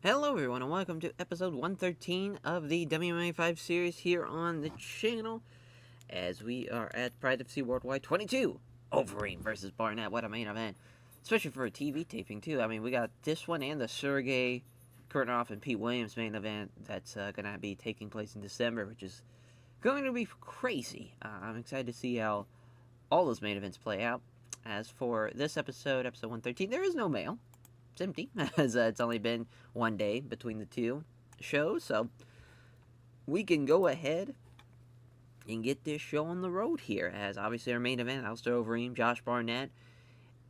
Hello everyone and welcome to episode 113 of the WMMA 5 series here on the channel as we are at Pride FC Worldwide 22. Overeem versus Barnett. What a main event. Especially for a TV taping too. I mean, we got this one and the Sergey Kurtinoff and Pete Williams main event that's going to be taking place in December, which is going to be crazy. I'm excited to see how all those main events play out. As for this episode 113, there is no mail. It's empty, as it's only been one day between the two shows, so we can go ahead and get this show on the road here, as obviously our main event, Alistair Overeem, Josh Barnett,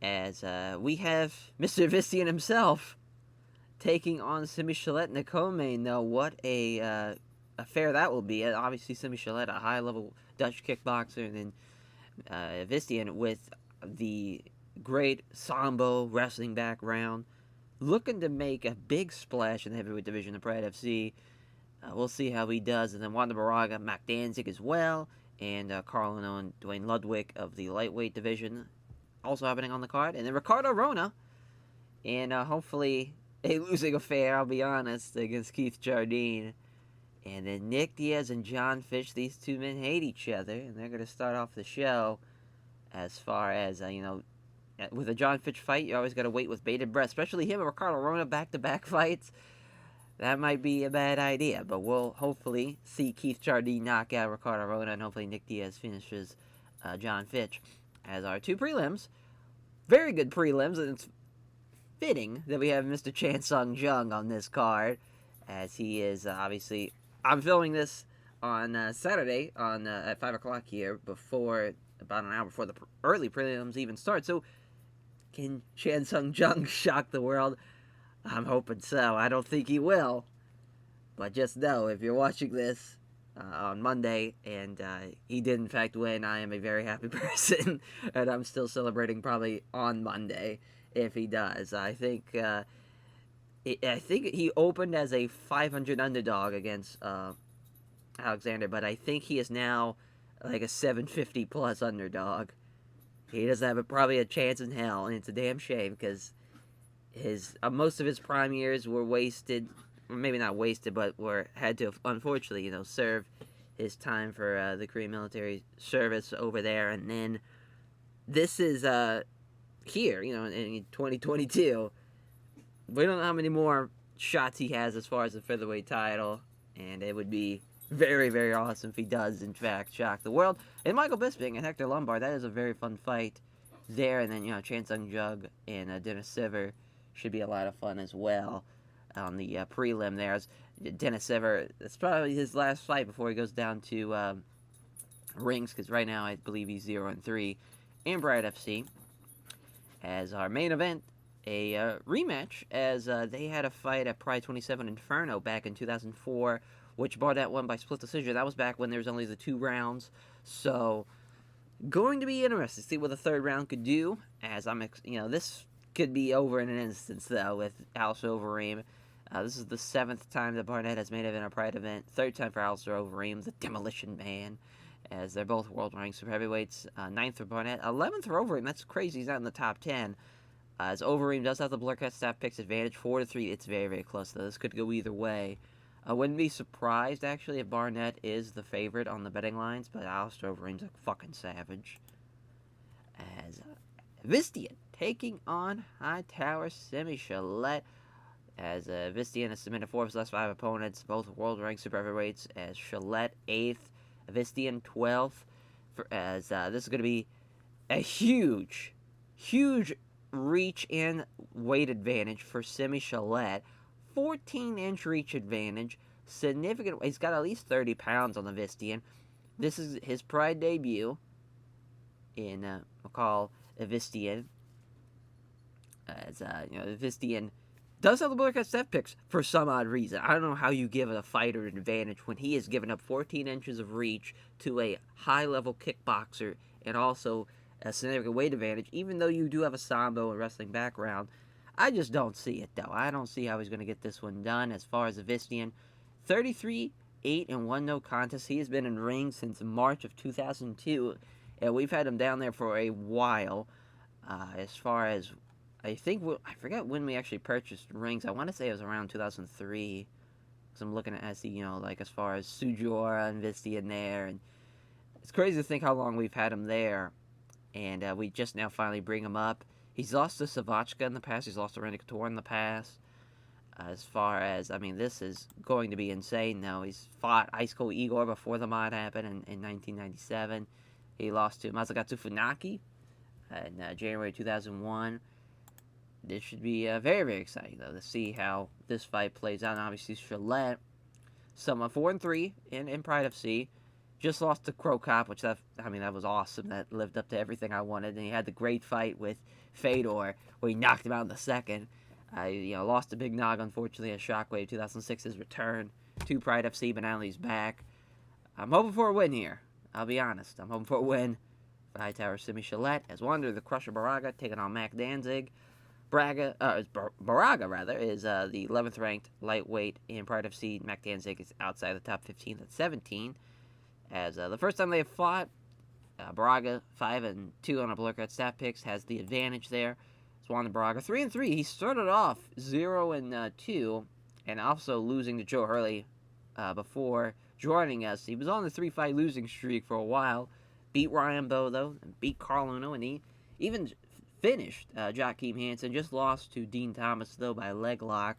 as we have Mr. Vistian himself taking on Simi Shalett in the co-main, though. What a affair that will be. Obviously, Simi Shalett, a high-level Dutch kickboxer, and then Vistian with the great Sambo wrestling background, looking to make a big splash in the heavyweight division of Pride FC. We'll see how he does. And then Wanda Baraga, Mac Danzig as well, and Carl and Dwayne Ludwig of the lightweight division also happening on the card. And then Ricardo Rona, and hopefully a losing affair, I'll be honest, against Keith Jardine. And then Nick Diaz and John Fitch, these two men hate each other, and they're going to start off the show as far as, with a John Fitch fight, you always got to wait with bated breath, especially him and Ricardo Rona back-to-back fights. That might be a bad idea, but we'll hopefully see Keith Jardine knock out Ricardo Rona, and hopefully Nick Diaz finishes John Fitch as our two prelims. Very good prelims, and it's fitting that we have Mr. Chan Sung Jung on this card, as he is obviously... I'm filming this on Saturday at 5 o'clock here, about an hour before the early prelims even start, so can Chan Sung Jung shock the world? I'm hoping so. I don't think he will. But just know, if you're watching this on Monday and he did in fact win, I am a very happy person. And I'm still celebrating probably on Monday if he does. I think he opened as a 500 underdog against Alexander, but I think he is now like a 750 plus underdog. He doesn't have probably a chance in hell, and it's a damn shame because most of his prime years were wasted, or maybe not wasted, but had to unfortunately serve his time for the Korean military service over there, and then this is here in 2022. We don't know how many more shots he has as far as the featherweight title, and it would be very, very awesome if he does, in fact, shock the world. And Michael Bisping and Hector Lombard, that is a very fun fight there. And then, Chan Sung Jung and Dennis Siver should be a lot of fun as well on the prelim there. As Dennis Siver, it's probably his last fight before he goes down to rings, because right now I believe he's 0-3 in Pride FC. As our main event, a rematch, as they had a fight at Pride 27 Inferno back in 2004, which Barnett won by split decision. That was back when there was only the 2 rounds. So, going to be interesting to see what the third round could do. As this could be over in an instance, though, with Alistair Overeem. This is the 7th time that Barnett has made it in a Pride event. 3rd time for Alistair Overeem, the Demolition Man, as they're both world-ranked super heavyweights. 9th for Barnett, 11th for Overeem. That's crazy. He's not in the top 10. As Overeem does have the Blurcast staff picks advantage, 4-3. It's very, very close, though. This could go either way. I wouldn't be surprised, actually, if Barnett is the favorite on the betting lines, but Alistair Overeem's a fucking savage. As Vistian taking on Hightower Simi Shalett, as Vistian has submitted 4 of his last 5 opponents, both world-ranked super heavyweights, as Shalett 8th, Vistian 12th, as this is going to be a huge reach and weight advantage for Simi Shalett. 14-inch reach advantage, significant. He's got at least 30 pounds on the Vistian. This is his Pride debut in McCall Vistian. As Vistian does have the Blurcast step picks for some odd reason. I don't know how you give a fighter an advantage when he has given up 14 inches of reach to a high-level kickboxer and also a significant weight advantage, even though you do have a Sambo and wrestling background. I just don't see it, though. I don't see how he's going to get this one done. As far as the Vistian, 33-8-1 no contest. He has been in ring since March of 2002, and we've had him down there for a while. As far as I think I forget when we actually purchased rings. I want to say it was around 2003. Because I'm looking at SE, like as far as Sujora and Visti in there, and it's crazy to think how long we've had him there, and we just now finally bring him up. He's lost to Savachka in the past. He's lost to Randy Couture in the past. As far as, this is going to be insane, though. He's fought Ice Cold Igor before the mod happened in 1997. He lost to Masakatsu Funaki in January 2001. This should be very, very exciting, though, to see how this fight plays out. And obviously, Shillette, someone 4-3 in Pride FC, just lost to Crow Cop, which that was awesome. That lived up to everything I wanted. And he had the great fight with Fedor, where he knocked him out in the second. Lost to Big Nog, unfortunately, at Shockwave 2006's return to Pride FC, but now he's back. I'm hoping for a win here. I'll be honest. I'm hoping for a win for Hightower Simi Shillette, as Wander the Crusher Baraga taking on Mac Danzig. Baraga is the 11th ranked lightweight in Pride FC. Mac Danzig is outside the top 15 at 17. As the first time they have fought, Baraga 5-2 on a Blurkat stat picks has the advantage there. Wander Baraga 3-3. He started off 0-2, and also losing to Joe Hurley before joining us. He was on the 3-fight losing streak for a while. Beat Ryan Bowe, though, and beat Carl Uno, and he even finished Joachim Hansen. Just lost to Dean Thomas, though, by leg lock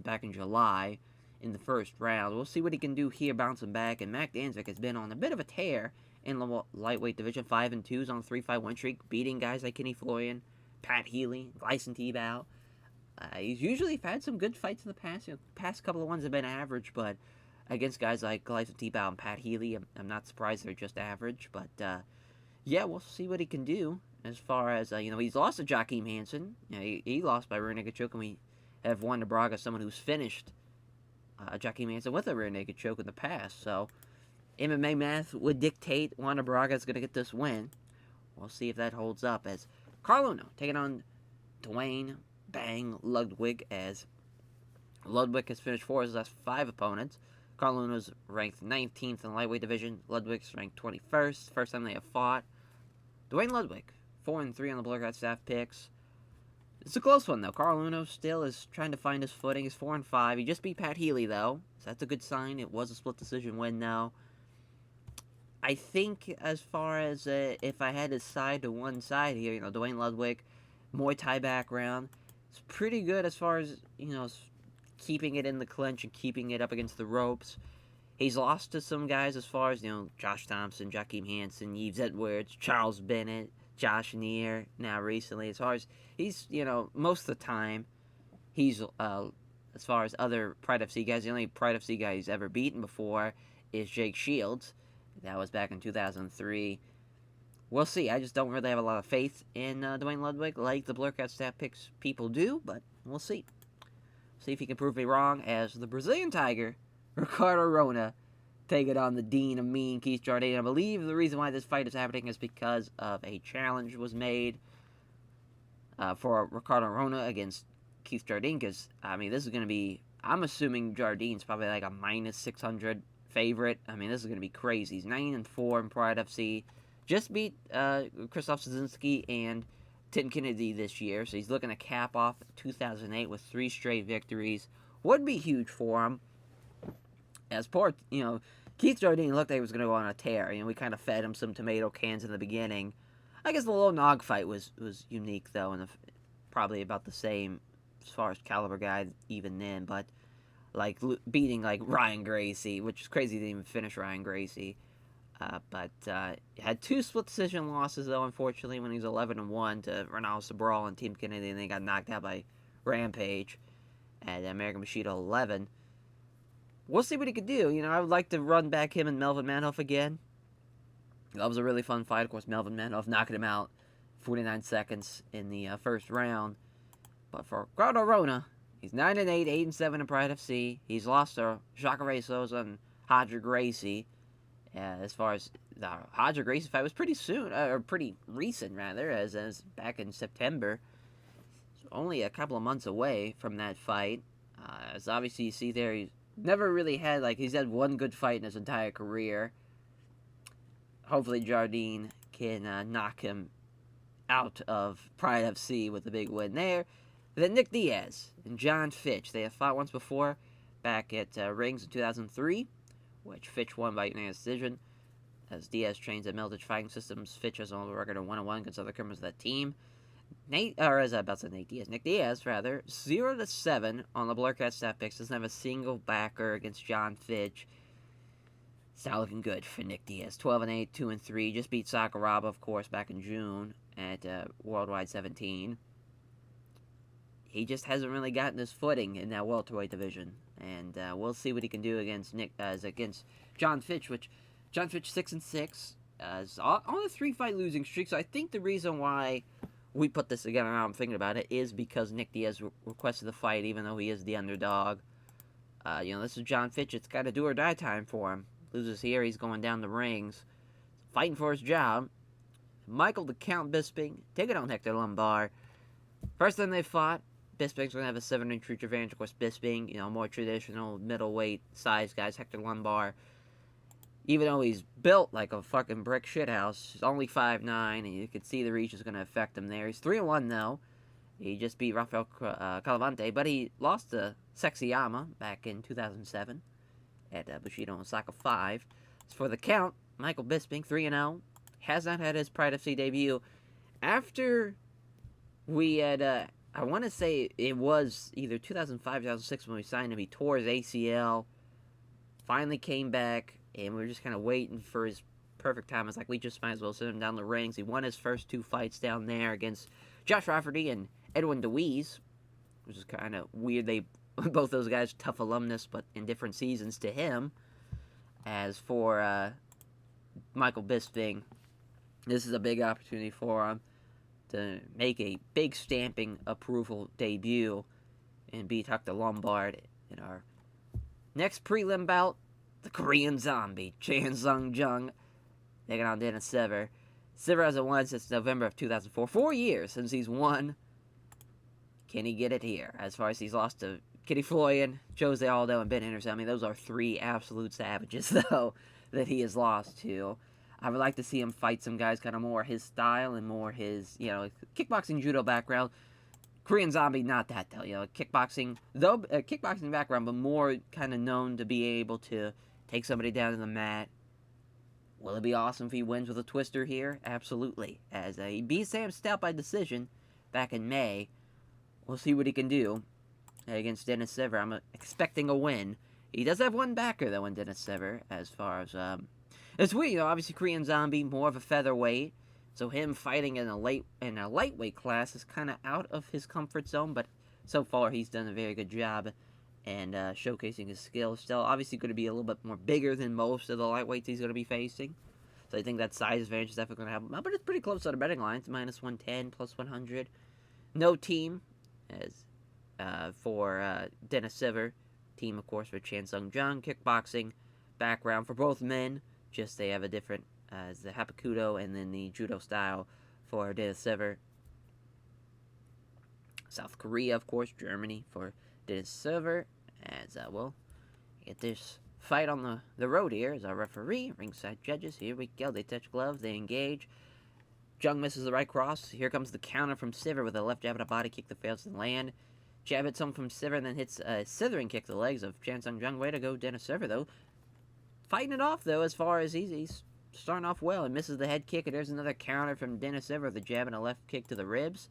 back in July in the first round. We'll see what he can do here, bouncing back. And Mac Danzig has been on a bit of a tear in the lightweight division. 5-2 on a 3-fight win streak, beating guys like Kenny Florian, Pat Healy, Gleison Tebow. He's usually had some good fights in the past. Past couple of ones have been average, but against guys like Gleison Tebow and Pat Healy, I'm not surprised they're just average. But we'll see what he can do. As far as he's lost to Joachim Hansen. He lost by rear naked choke, and we have Wander Baraga, someone who's finished Joachim Hansen with a rear naked choke in the past. So MMA math would dictate Wander Baraga is going to get this win. We'll see if that holds up. As Carl Uno taking on Dwayne Bang Ludwig, as Ludwig has finished 4 of his last 5 opponents. Carl Uno's ranked 19th in the lightweight division. Ludwig's ranked 21st. First time they have fought. Dwayne Ludwig 4-3 on the Blurkat staff picks. It's a close one, though. Carl Uno still is trying to find his footing. He's 4-5. He just beat Pat Healy, though, so that's a good sign. It was a split decision win, though. I think as far as if I had to side to one side here, Dwayne Ludwig, Muay Thai background, it's pretty good as far as, keeping it in the clinch and keeping it up against the ropes. He's lost to some guys as far as, Josh Thompson, Joachim Hansen, Yves Edwards, Charles Bennett, Josh Neer, now recently. As far as he's, most of the time, he's, as far as other Pride FC guys, the only Pride FC guy he's ever beaten before is Jake Shields. That was back in 2003. We'll see. I just don't really have a lot of faith in Dwayne Ludwig like the Blurkat stat picks people do, but we'll see. See if he can prove me wrong, as the Brazilian Tiger, Ricardo Rona, taking on the Dean of Mean, Keith Jardine. I believe the reason why this fight is happening is because of a challenge was made for Ricardo Rona against Keith Jardine, because, this is going to be, I'm assuming Jardine's probably like a minus 600 favorite. This is going to be crazy. He's 9-4 in Pride FC. Just beat Krzysztof Szynski and Tim Kennedy this year, so he's looking to cap off 2008 with 3 straight victories. Would be huge for him. As poor, Keith Jardine looked like he was going to go on a tear. We kind of fed him some tomato cans in the beginning. I guess the Low Nog fight was unique, though, and probably about the same as far as caliber guy even then, but like beating like Ryan Gracie, which is crazy to even finish Ryan Gracie. But had 2 split decision losses, though, unfortunately, when he was 11-1 to Ronaldo Sobral and Team Kennedy, and then he got knocked out by Rampage at American Bushido 11. We'll see what he could do. I would like to run back him and Melvin Manhoef again. That was a really fun fight. Of course, Melvin Manhoef knocking him out 49 seconds in the first round. But for Ricardo Rona, he's 9-8, 8-7 in Pride FC. He's lost to Jacare Souza and Hodger Gracie. As far as the Hodger Gracie fight was pretty soon, or pretty recent rather, as back in September. So only a couple of months away from that fight. As obviously you see there, he's never really had, he's had one good fight in his entire career. Hopefully Jardine can knock him out of Pride FC with a big win there. Then Nick Diaz and John Fitch. They have fought once before back at Rings in 2003, which Fitch won by unanimous decision. As Diaz trains at Meldridge Fighting Systems, Fitch has a record of 1-1 against other members of that team. Nick Diaz, 0-7 on the Blurcat stat picks. Doesn't have a single backer against John Fitch. It's not looking good for Nick Diaz. 12-8, 2-3. Just beat Sakuraba, of course, back in June at Worldwide 17. He just hasn't really gotten his footing in that welterweight division, and we'll see what he can do against John Fitch. Which John Fitch 6-6 is on a 3-fight losing streak. So I think the reason why we put this together, now I'm thinking about it, is because Nick Diaz requested the fight, even though he is the underdog. This is John Fitch. It's got a do or die time for him. Loses here, he's going down the rings, fighting for his job. Michael the Count Bisping taking on Hector Lombard. First time they fought, Bisping's going to have a 7-inch reach advantage. Of course, Bisping, more traditional middleweight size guys. Hector Lombard, even though he's built like a fucking brick shithouse, he's only 5'9", and you can see the reach is going to affect him there. He's 3-1 though. He just beat Rafael Calavante, but he lost to Sexyama back in 2007 at Bushido Osaka 5. As for the Count, Michael Bisping, 3-0, has not had his Pride FC debut. After we had, I want to say it was either 2005 2006 when we signed him, he tore his ACL, finally came back, and we were just kind of waiting for his perfect time. It's like, we just might as well send him down the rings. He won his first 2 fights down there against Josh Rafferty and Edwin Deweese, which is kind of weird. Both those guys, tough alumnus, but in different seasons to him. As for Michael Bisping, this is a big opportunity for him to make a big stamping approval debut and beat Hector Lombard in our next prelim bout. The Korean Zombie, Chan Sung Jung, taking on Dennis Sever. Sever hasn't won since November of 2004. 4 years since he's won. Can he get it here? As far as he's lost to Kitty Floyd, Jose Aldo, and Ben Henderson. I mean, those are 3 absolute savages, though, that he has lost to. I would like to see him fight some guys kind of more his style and more his, kickboxing, judo background. Korean Zombie, not that, though. Kickboxing, though, kickboxing background, but more kind of known to be able to take somebody down to the mat. Will it be awesome if he wins with a twister here? Absolutely. As he beat Sam Stout by decision back in May. We'll see what he can do against Dennis Sever. I'm expecting a win. He does have one backer, though, in Dennis Sever, as far as, it's weird, obviously Korean Zombie, more of a featherweight, so him fighting in a lightweight class is kind of out of his comfort zone, but so far he's done a very good job and showcasing his skills. Still, obviously going to be a little bit more bigger than most of the lightweights he's going to be facing, so I think that size advantage is definitely going to help him out, but it's pretty close on the betting lines, -110, +100. No team, as for Dennis Sever. Team, of course, for Chan Sung Jung. Kickboxing background for both men. Just they have a different, as the Hapakudo and then the Judo style for Dennis Sever. South Korea, of course. Germany for Dennis Sever. As, get this fight on the road here as our referee. Ringside judges. Here we go. They touch gloves. They engage. Jung misses the right cross. Here comes the counter from Sever with a left jab and a body kick that fails to land. Jab hits home from Sever and then hits a slithering kick to the legs of Chan Sung Jung. Way to go, Dennis Sever, though. Fighting it off, though, as far as he's starting off well and misses the head kick. And there's another counter from Dennis Sever with a jab and a left kick to the ribs.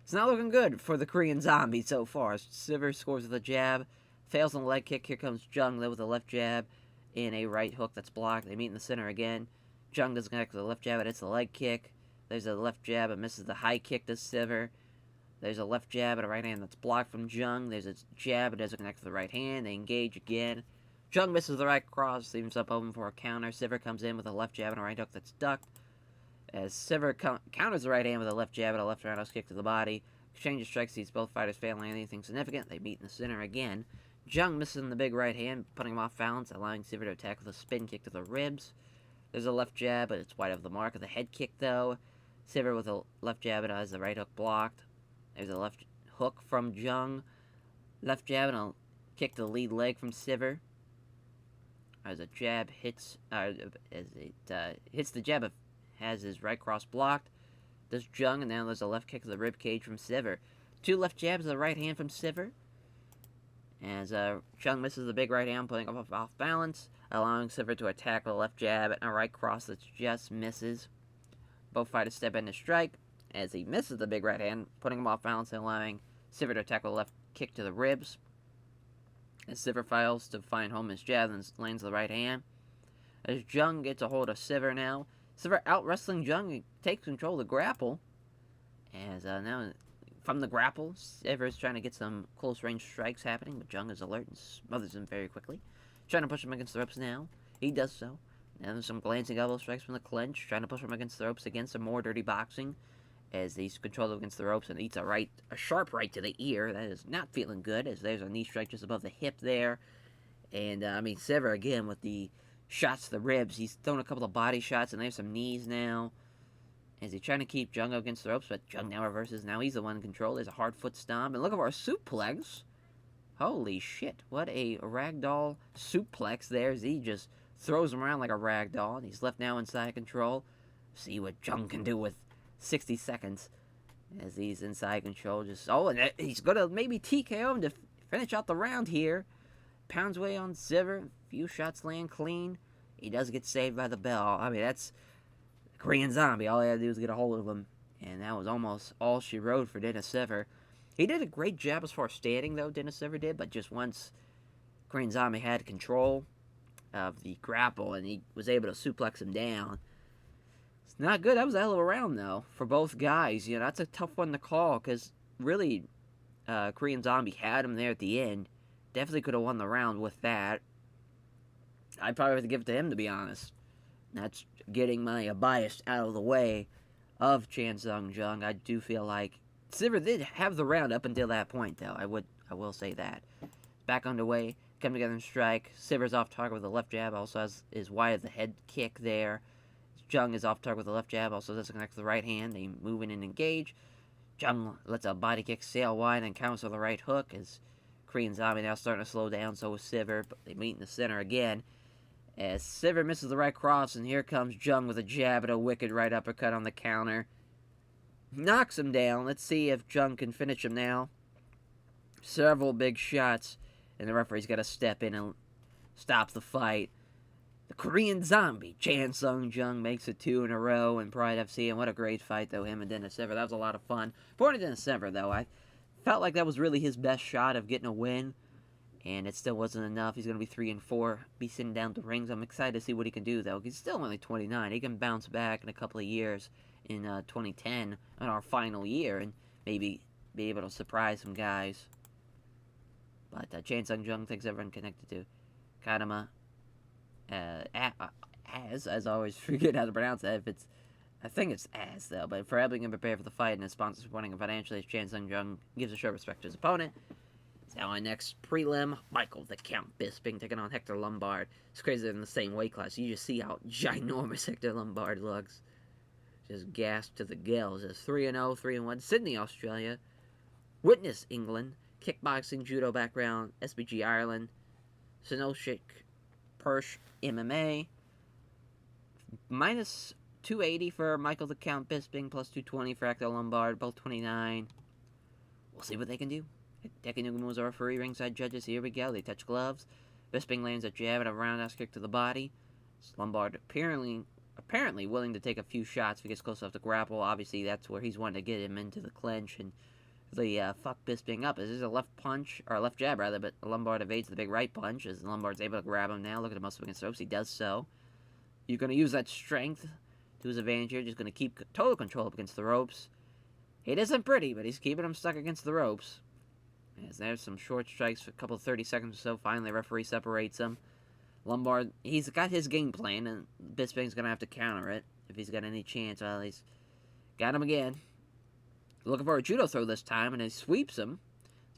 It's not looking good for the Korean Zombie so far. Sever scores with a jab, fails on the leg kick. Here comes Jung, though, with a left jab and a right hook that's blocked. They meet in the center again. Jung doesn't connect with the left jab, but it's the leg kick. There's a left jab, but misses the high kick to Sever. There's a left jab and a right hand that's blocked from Jung. There's a jab, but doesn't connect with the right hand. They engage again. Jung misses the right cross, leaves up open for a counter. Sever comes in with a left jab and a right hook that's ducked. As Sever counters the right hand with a left jab and a left roundhouse kick to the body. Exchange of strikes sees both fighters fail on anything significant. They meet in the center again. Jung missing the big right hand, putting him off balance, allowing Sever to attack with a spin kick to the ribs. There's a left jab, but it's wide of the mark of the head kick, though. Sever with a left jab and has the right hook blocked. There's a left hook from Jung. Left jab and a kick to the lead leg from Sever. As a jab hits, as it hits the jab, has his right cross blocked. There's Jung, and now there's a left kick to the rib cage from Sivert. 2 left jabs to the right hand from Sivert. As Jung misses the big right hand, putting off balance, allowing Sivert to attack with a left jab and a right cross that just misses. Both fighters step in to strike, as he misses the big right hand, putting him off balance and allowing Sivert to attack with a left kick to the ribs. As Sivert fails to find home his jab and lands the right hand. As Jung gets a hold of Sivert now. Sivert out-wrestling Jung, he takes control of the grapple. As now, from the grapple, Sivert's trying to get some close-range strikes happening, but Jung is alert and smothers him very quickly. Trying to push him against the ropes now. He does so. Now there's some glancing elbow strikes from the clinch, trying to push him against the ropes again, some more dirty boxing. As he's controlled against the ropes and eats a sharp right to the ear. That is not feeling good, as there's a knee strike just above the hip there. And, Sivert again with the shots to the ribs. He's thrown a couple of body shots, and there's some knees now. As he's trying to keep Jung against the ropes, but Jung now reverses. Now he's the one in control. There's a hard foot stomp. And look at our suplex. Holy shit. What a ragdoll suplex there, as he just throws him around like a ragdoll. And he's left now inside control. See what Jung can do with 60 seconds. As he's inside control. And he's going to maybe TKO him to finish out the round here. Pounds away on Sivert. Few shots land clean. He does get saved by the bell. That's Korean Zombie. All he had to do was get a hold of him. And that was almost all she wrote for Dennis Sivert. He did a great job as far as standing, though, Dennis Sivert did. But just once Korean Zombie had control of the grapple and he was able to suplex him down. It's not good. That was a hell of a round, though, for both guys. That's a tough one to call because really Korean Zombie had him there at the end. Definitely could have won the round with that. I'd probably have to give it to him, to be honest. That's getting my bias out of the way of Chan Sung Jung. I do feel like Sivert did have the round up until that point, though. I will say that. Back underway, come together and strike. Sivert's off target with a left jab. Also has his wide of the head kick there. Jung is off target with a left jab. Also doesn't connect to the right hand. They move in and engage. Jung lets a body kick sail wide and counters with a right hook as Korean Zombie now starting to slow down. So is Sivert, but they meet in the center again. As Sivert misses the right cross, and here comes Jung with a jab and a wicked right uppercut on the counter. Knocks him down. Let's see if Jung can finish him now. Several big shots, and the referee's got to step in and stop the fight. The Korean Zombie, Chan Sung Jung, makes it 2 in a row in Pride FC, and what a great fight, though, him and Dennis Sivert. That was a lot of fun. For Dennis Sivert, though, I felt like that was really his best shot of getting a win. And it still wasn't enough. He's going to be 3-4, be sitting down the rings. I'm excited to see what he can do, though. He's still only 29. He can bounce back in a couple of years in 2010, in our final year, and maybe be able to surprise some guys. But Chan Sung Jung thinks everyone connected to Kadama as I always forget how to pronounce that. I think it's as, though. But for helping him prepare for the fight and his sponsor supporting him financially, Chan Sung Jung gives a show of respect to his opponent. Now our next prelim, Michael the Count Bisping taking on Hector Lombard. It's crazy they're in the same weight class. You just see how ginormous Hector Lombard looks. Just gasped to the gills. It's 3-0, 3-1. Sydney, Australia. Witness, England. Kickboxing, judo background. SBG, Ireland. Sinoshik, Persh, MMA. Minus 280 for Michael the Count Bisping. Plus 220 for Hector Lombard. Both 29. We'll see what they can do. Dekinuga moves our referee, ringside judges. Here we go. They touch gloves. Bisping lands a jab and a roundhouse kick to the body. Lombard apparently willing to take a few shots if he gets close enough to grapple. Obviously, that's where he's wanting to get him into the clinch and really fuck Bisping up. This is a left punch, or a left jab rather, but Lombard evades the big right punch as Lombard's able to grab him now. Look at him muscle against the ropes. He does so. You're going to use that strength to his advantage here. Just going to keep total control up against the ropes. It isn't pretty, but he's keeping him stuck against the ropes. As there's some short strikes for a couple of 30 seconds or so. Finally, referee separates him. Lombard, he's got his game plan, and Bisping's going to have to counter it if he's got any chance. Well, he's got him again. Looking for a judo throw this time, and he sweeps him.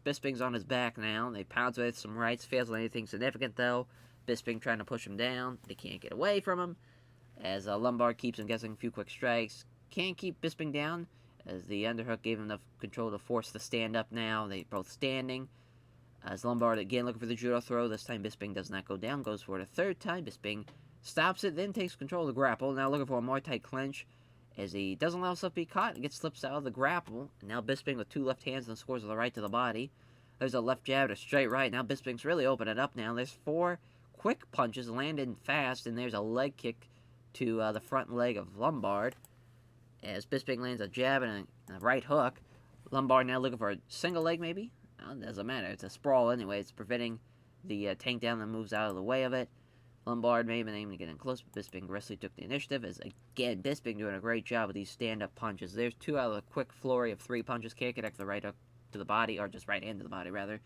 Bisping's on his back now. They pounce with some rights. Fails on anything significant, though. Bisping trying to push him down. They can't get away from him. As Lombard keeps him guessing a few quick strikes. Can't keep Bisping down, as the underhook gave him enough control to force the stand-up now. They both standing. As Lombard again looking for the judo throw. This time Bisping does not go down. Goes for it a third time. Bisping stops it, then takes control of the grapple. Now looking for a Muay Thai clinch. as he doesn't allow himself to be caught and gets slips out of the grapple. And now Bisping with two left hands and scores with the right to the body. There's a left jab, a straight right. Now Bisping's really opening up now. There's 4 quick punches landing fast, and there's a leg kick to the front leg of Lombard. As Bisping lands a jab and a right hook. Lombard now looking for a single leg maybe. It doesn't matter. It's a sprawl anyway. It's preventing the takedown that moves out of the way of it. Lombard may have been aiming to get in close, but Bisping aggressively took the initiative. As again, Bisping doing a great job with these stand-up punches. There's 2 out of the quick flurry of 3 punches. Can't connect the right hook to the body, or just right hand to the body, rather.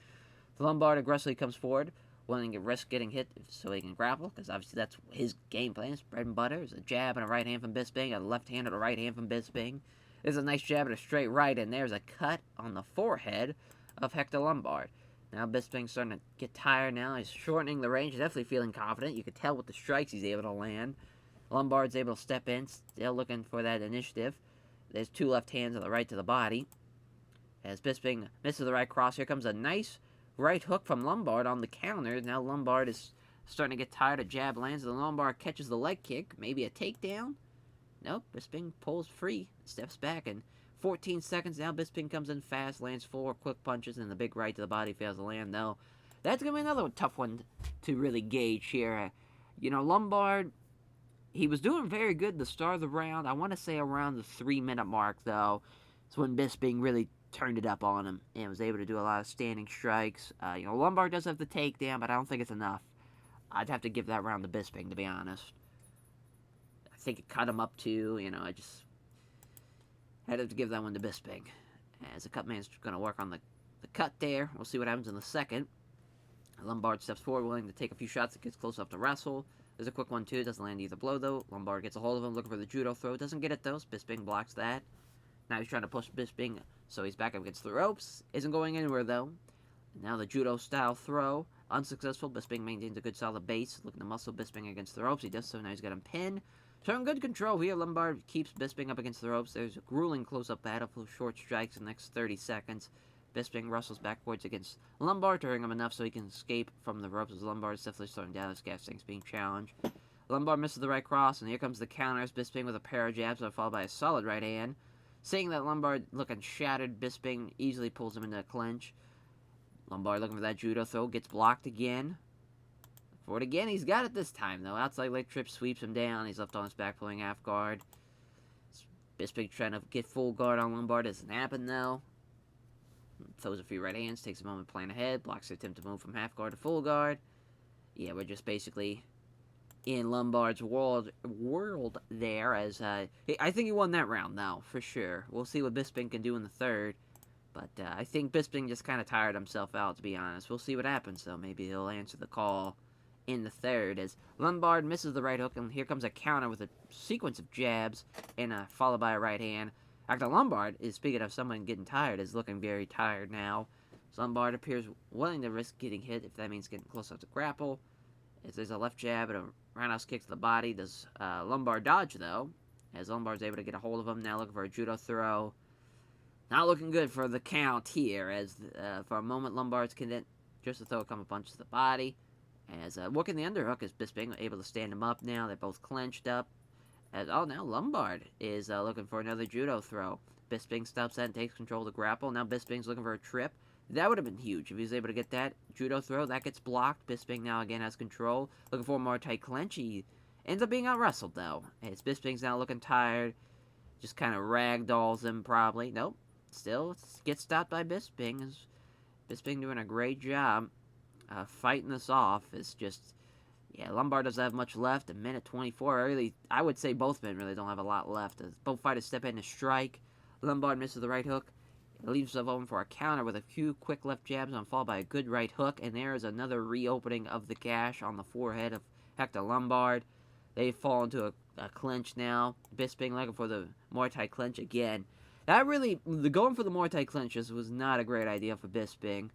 The Lombard aggressively comes forward, willing to risk getting hit so he can grapple, because obviously that's his game plan. It's bread and butter. There's a jab and a right hand from Bisping, a left hand and a right hand from Bisping. There's a nice jab and a straight right, and there's a cut on the forehead of Hector Lombard. Now Bisping's starting to get tired now. He's shortening the range, definitely feeling confident. You can tell with the strikes he's able to land. Lombard's able to step in, still looking for that initiative. There's 2 left hands on the right to the body. As Bisping misses the right cross, here comes a nice right hook from Lombard on the counter. Now Lombard is starting to get tired. A jab lands, and Lombard catches the leg kick. Maybe a takedown? Nope, Bisping pulls free, steps back, and 14 seconds now, Bisping comes in fast, lands 4 quick punches, and the big right to the body fails to land, though. That's going to be another tough one to really gauge here. Lombard, he was doing very good at the start of the round. I want to say around the 3-minute mark, though. It's when Bisping really turned it up on him and was able to do a lot of standing strikes. Lombard does have the takedown, but I don't think it's enough. I'd have to give that round to Bisping, to be honest. I think it cut him up, too. I just had to give that one to Bisping. As the cut man's going to work on the cut there. We'll see what happens in the second. Lombard steps forward, willing to take a few shots. It gets close up to wrestle. There's a quick one, too. Doesn't land either blow, though. Lombard gets a hold of him, looking for the judo throw. Doesn't get it, though. Bisping blocks that. Now he's trying to push Bisping, so he's back up against the ropes. Isn't going anywhere, though. Now the judo-style throw. Unsuccessful. Bisping maintains a good solid base. Looking to muscle Bisping against the ropes. He does so. Now he's got him pinned. Showing good control here. Lombard keeps Bisping up against the ropes. There's a grueling close-up battle for short strikes in the next 30 seconds. Bisping wrestles backwards against Lombard, turning him enough so he can escape from the ropes, as Lombard is definitely slowing down as Bisping's being challenged. Lombard misses the right cross, and here comes the counters. Bisping with a pair of jabs, followed by a solid right hand. Seeing that Lombard looking shattered, Bisping easily pulls him into a clinch. Lombard looking for that judo throw, gets blocked again. For it again, he's got it this time, though. Outside leg trip sweeps him down. He's left on his back, pulling half guard. Bisping trying to get full guard on Lombard. Doesn't happen, though. Throws a few right hands, takes a moment to plan ahead, blocks the attempt to move from half guard to full guard. Yeah, we're just basically in Lombard's world there, as I think he won that round, though, for sure. We'll see what Bisping can do in the third. But I think Bisping just kind of tired himself out, to be honest. We'll see what happens, though. Maybe he'll answer the call in the third, as Lombard misses the right hook, and here comes a counter with a sequence of jabs, and followed by a right hand. Hector Lombard is, speaking of someone getting tired, is looking very tired now. So Lombard appears willing to risk getting hit, if that means getting close up to grapple. As there's a left jab and a roundhouse kick to the body. Does Lombard dodge, though? As Lombard's able to get a hold of him, now looking for a judo throw. Not looking good for the count here, as for a moment Lombard's content just to throw a couple punches to the body. As working the underhook, is Bisping able to stand him up now. They're both clenched up. As now Lombard is looking for another judo throw. Bisping stops that and takes control of the grapple. Now Bisping's looking for a trip. That would have been huge if he was able to get that judo throw. That gets blocked. Bisping now again has control. Looking for a more tight clinch. He ends up being out-wrestled, though. As Bisping's now looking tired. Just kind of ragdolls him, probably. Nope. Still gets stopped by Bisping. As Bisping doing a great job fighting this off. It's just, yeah, Lombard doesn't have much left. A minute 24. Really, I would say both men really don't have a lot left. As both fighters step in to strike. Lombard misses the right hook. He leaves himself open for a counter with a few quick left jabs on, followed by a good right hook. And there is another reopening of the gash on the forehead of Hector Lombard. They fall into a clinch now. Bisping looking for the Muay Thai clinch again. That really, going for the Muay Thai clinches was not a great idea for Bisping.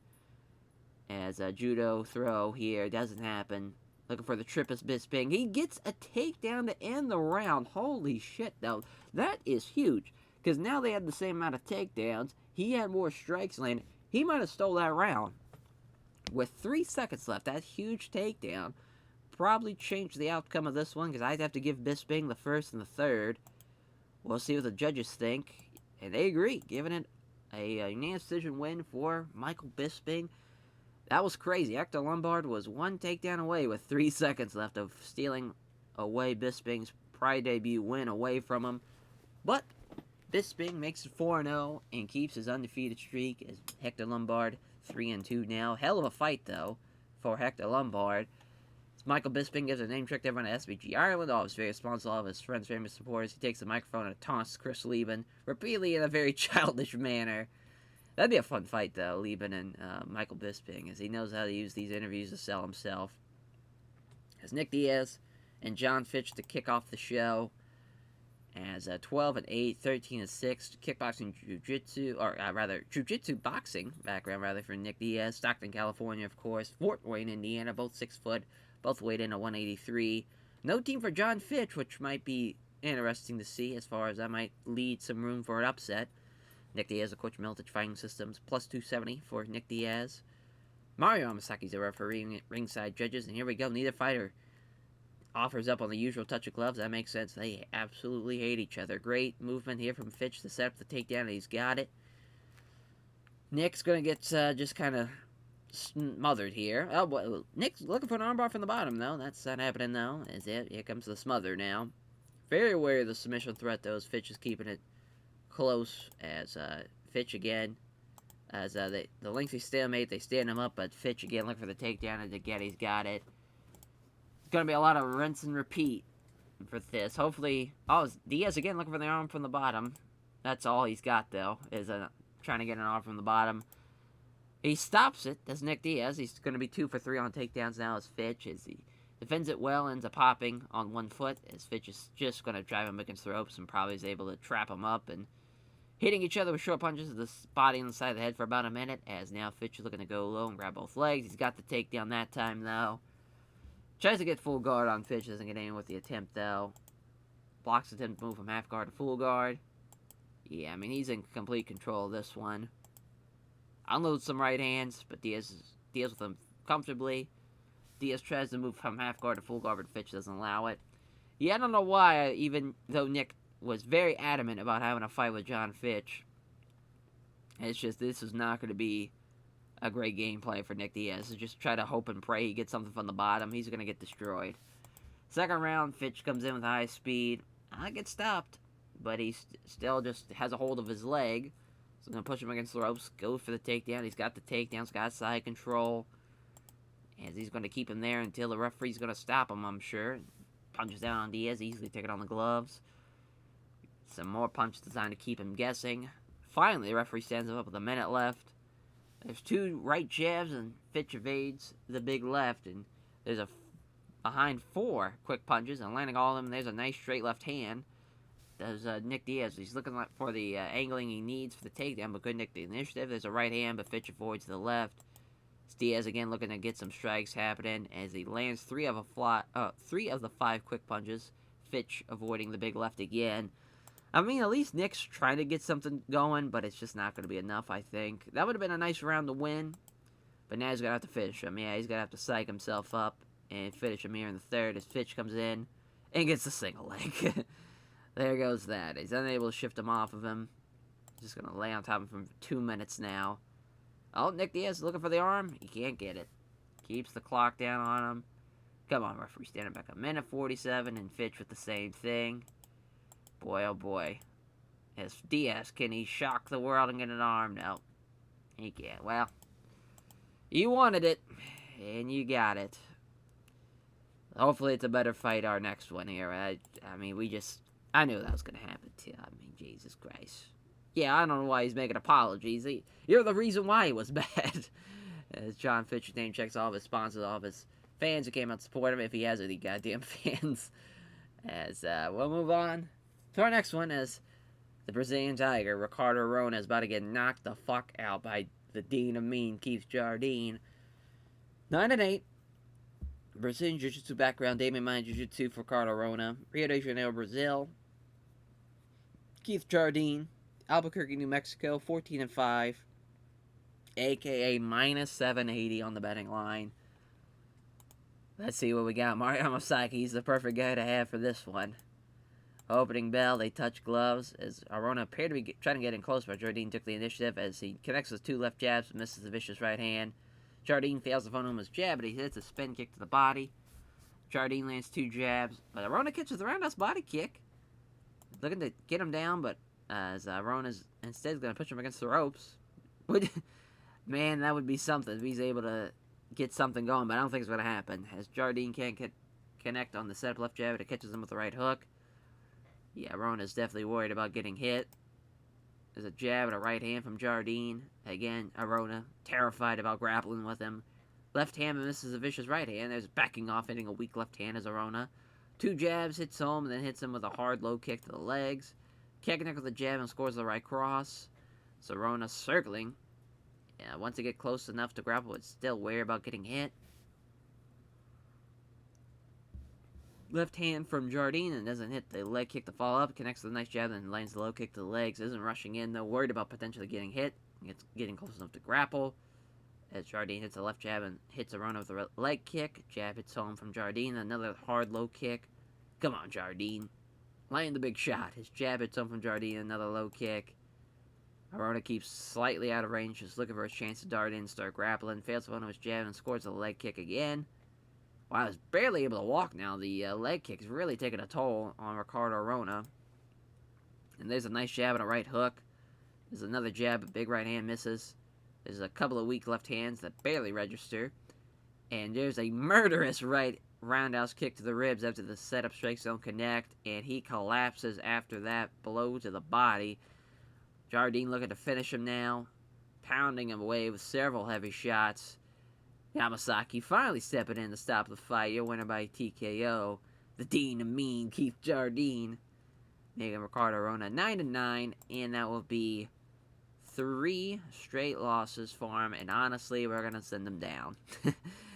As a judo throw here doesn't happen. Looking for the trip as Bisping. He gets a takedown to end the round. Holy shit, though. That is huge. Because now they had the same amount of takedowns. He had more strikes landed. He might have stole that round. With 3 seconds left, that huge takedown probably changed the outcome of this one. Because I'd have to give Bisping the first and the third. We'll see what the judges think. And they agree, giving it a unanimous decision win for Michael Bisping. That was crazy. Hector Lombard was one takedown away with 3 seconds left of stealing away Bisping's Pride debut win away from him. But Bisping makes it 4-0 and keeps his undefeated streak as Hector Lombard 3-2 now. Hell of a fight, though, for Hector Lombard. Michael Bisping gives a name check to everyone at SBG Ireland. All of his very responsible, all of his friends, famous supporters. He takes the microphone and taunts Chris Lieben repeatedly in a very childish manner. That'd be a fun fight, though, Lieben and Michael Bisping, as he knows how to use these interviews to sell himself. As Nick Diaz and John Fitch to kick off the show. As 12-8, 13-6, kickboxing jiu-jitsu, or rather, jiu-jitsu boxing background, rather, for Nick Diaz. Stockton, California, of course. Fort Wayne, Indiana, both 6 foot. Both weighed in at 183. No team for John Fitch, which might be interesting to see as far as that might lead some room for an upset. Nick Diaz, of course, Militich Fighting Systems, plus 270 for Nick Diaz. Mario Amasaki's the referee, ringside judges, and here we go. Neither fighter offers up on the usual touch of gloves. That makes sense. They absolutely hate each other. Great movement here from Fitch to set up the takedown, and he's got it. Nick's going to get just kind of smothered here. Oh, well, Nick's looking for an armbar from the bottom, though. That's not happening, though. Here comes the smother now. Very aware of the submission threat, though, as Fitch is keeping it close. As Fitch again, as the lengthy stalemate, they stand him up, but Fitch again looking for the takedown, and again he's got it. It's going to be a lot of rinse and repeat for this. Hopefully, Diaz again looking for the arm from the bottom. That's all he's got, though, is trying to get an arm from the bottom. He stops it. That's Nick Diaz. He's going to be 2 for 3 on takedowns now as Fitch. As he defends it well, ends up popping on 1 foot. As Fitch is just going to drive him against the ropes and probably is able to trap him up. And hitting each other with short punches to the body on the side of the head for about a minute. As now Fitch is looking to go low and grab both legs. He's got the takedown that time, though. Tries to get full guard on Fitch. Doesn't get anywhere with the attempt, though. Blocks the attempt to move from half guard to full guard. Yeah, I mean, he's in complete control of this one. Unloads some right hands, but Diaz deals with them comfortably. Diaz tries to move from half guard to full guard, but Fitch doesn't allow it. Yeah, I don't know why, even though Nick was very adamant about having a fight with John Fitch. It's just, this is not going to be a great gameplay for Nick Diaz. Just try to hope and pray he gets something from the bottom. He's going to get destroyed. Second round, Fitch comes in with high speed. I get stopped, but he still just has a hold of his leg. So going to push him against the ropes, go for the takedown. He's got the takedown, he's got side control. As he's going to keep him there until the referee's going to stop him, I'm sure. Punches down on Diaz, easily taking on the gloves. Some more punches designed to keep him guessing. Finally, the referee stands him up with a minute left. There's 2 right jabs, and Fitch evades the big left. And there's behind 4 quick punches, and landing all of them, there's a nice straight left hand. There's Nick Diaz. He's looking for the angling he needs for the takedown, but couldn't get the initiative. There's a right hand, but Fitch avoids the left. It's Diaz again looking to get some strikes happening as he lands 3 of the 5 quick punches. Fitch avoiding the big left again. I mean, at least Nick's trying to get something going, but it's just not going to be enough, I think. That would have been a nice round to win, but now he's going to have to finish him. Yeah, he's going to have to psych himself up and finish him here in the third as Fitch comes in and gets a single leg. There goes that. He's unable to shift him off of him. Just going to lay on top of him for 2 minutes now. Oh, Nick Diaz is looking for the arm. He can't get it. Keeps the clock down on him. Come on, referee. Standing back a minute 47, and Fitch with the same thing. Boy, oh boy. As Diaz, can he shock the world and get an arm? No. He can't. Well, you wanted it, and you got it. Hopefully it's a better fight, our next one here. I mean, I knew that was going to happen, too. I mean, Jesus Christ. Yeah, I don't know why he's making apologies. You're the reason why he was bad. As John Fitch name checks all of his sponsors, all of his fans who came out to support him, if he has any goddamn fans. As we'll move on to our next one, as the Brazilian Tiger, Ricardo Arona, is about to get knocked the fuck out by the Dean of Mean, Keith Jardine. 9-8. Brazilian Jiu-Jitsu background, Damien Maia Jiu-Jitsu for Ricardo Arona. Rio de Janeiro, Brazil. Keith Jardine, Albuquerque, New Mexico, 14-5. A.K.A. minus 780 on the betting line. Let's see what we got. Mario Masaki, he's the perfect guy to have for this one. Opening bell, they touch gloves as Arona appeared to be trying to get in close, but Jardine took the initiative as he connects with 2 left jabs, misses the vicious right hand. Jardine fails to phone home his jab, but he hits a spin kick to the body. Jardine lands 2 jabs, but Arona catches the roundhouse body kick, looking to get him down, but as Arona's instead going to push him against the ropes. Man, that would be something if he's able to get something going, but I don't think it's going to happen. As Jardine can't connect on the setup left jab, it catches him with the right hook. Yeah, Arona's definitely worried about getting hit. There's a jab and a right hand from Jardine. Again, Arona terrified about grappling with him. Left hand misses a vicious right hand. There's backing off, hitting a weak left hand as Arona. 2 jabs, hits home, and then hits him with a hard low kick to the legs. Can't connect with the jab and scores the right cross. So Arona circling. Yeah, once they get close enough to grapple, it's still wary about getting hit. Left hand from Jardine and doesn't hit the leg kick to follow up. Connects with a nice jab and lands the low kick to the legs. Isn't rushing in, though. Worried about potentially getting hit. It's getting close enough to grapple. As Jardine hits a left jab and hits Arona with a leg kick. Jab hits home from Jardine. Another hard low kick. Come on, Jardine. Laying the big shot. His jab hits home from Jardine. Another low kick. Arona keeps slightly out of range, just looking for his chance to dart in and start grappling. Fails to phone his jab and scores a leg kick again. Wow, he's barely able to walk now. The leg kick is really taking a toll on Ricardo Arona. And there's a nice jab and a right hook. There's another jab, a big right hand misses. There's a couple of weak left hands that barely register. And there's a murderous right roundhouse kick to the ribs after the setup strikes don't connect. And he collapses after that blow to the body. Jardine looking to finish him now. Pounding him away with several heavy shots. Yamasaki finally stepping in to stop the fight. Your winner by TKO. The Dean of Mean, Keith Jardine. Making Ricardo Arona 9-9. And that will be 3 straight losses for him. And honestly, we're going to send him down.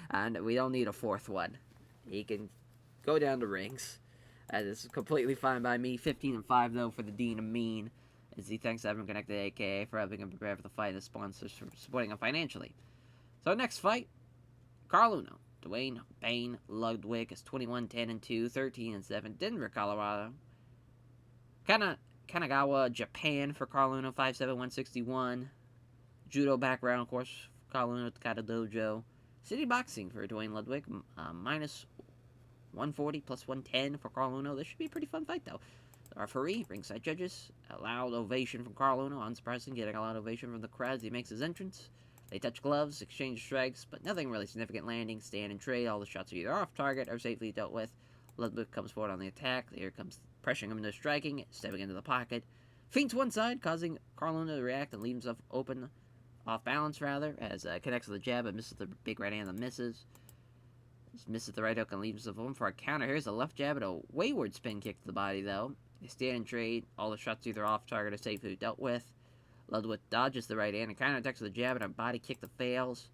And we don't need a 4th one. He can go down to rings. This is completely fine by me. 15-5 though for the Dean of Mean. As he thanks everyone connected to AKA for helping him prepare for the fight and the sponsors for supporting him financially. So next fight, Carl Uno, Dwayne Bane Ludwig is 21-10-2, 13-7, Denver, Colorado. Kanagawa, Japan for Carl Uno, 5'7", 161. Judo background, of course, Carl Uno, Takata Dojo. City boxing for Dwayne Ludwig, minus 140 plus 110 for Carl Uno. This should be a pretty fun fight, though. The referee, ringside judges, a loud ovation from Carl Uno, unsurprising, getting a loud ovation from the crowd as he makes his entrance. They touch gloves, exchange strikes, but nothing really significant landing, stand and trade. All the shots are either off target or safely dealt with. Ludwig comes forward on the attack. Here comes pressuring him into striking, stepping into the pocket. Feints one side, causing Carl Uno to react and leave himself open, off balance rather, as connects with a jab and misses the big right hand that misses. Just misses the right hook and leaves himself open for a counter. Here's a left jab and a wayward spin kick to the body, though. They stand and trade. All the shots either off target or safely dealt with. Ludwig dodges the right hand and counterattacks with a jab and a body kick that fails.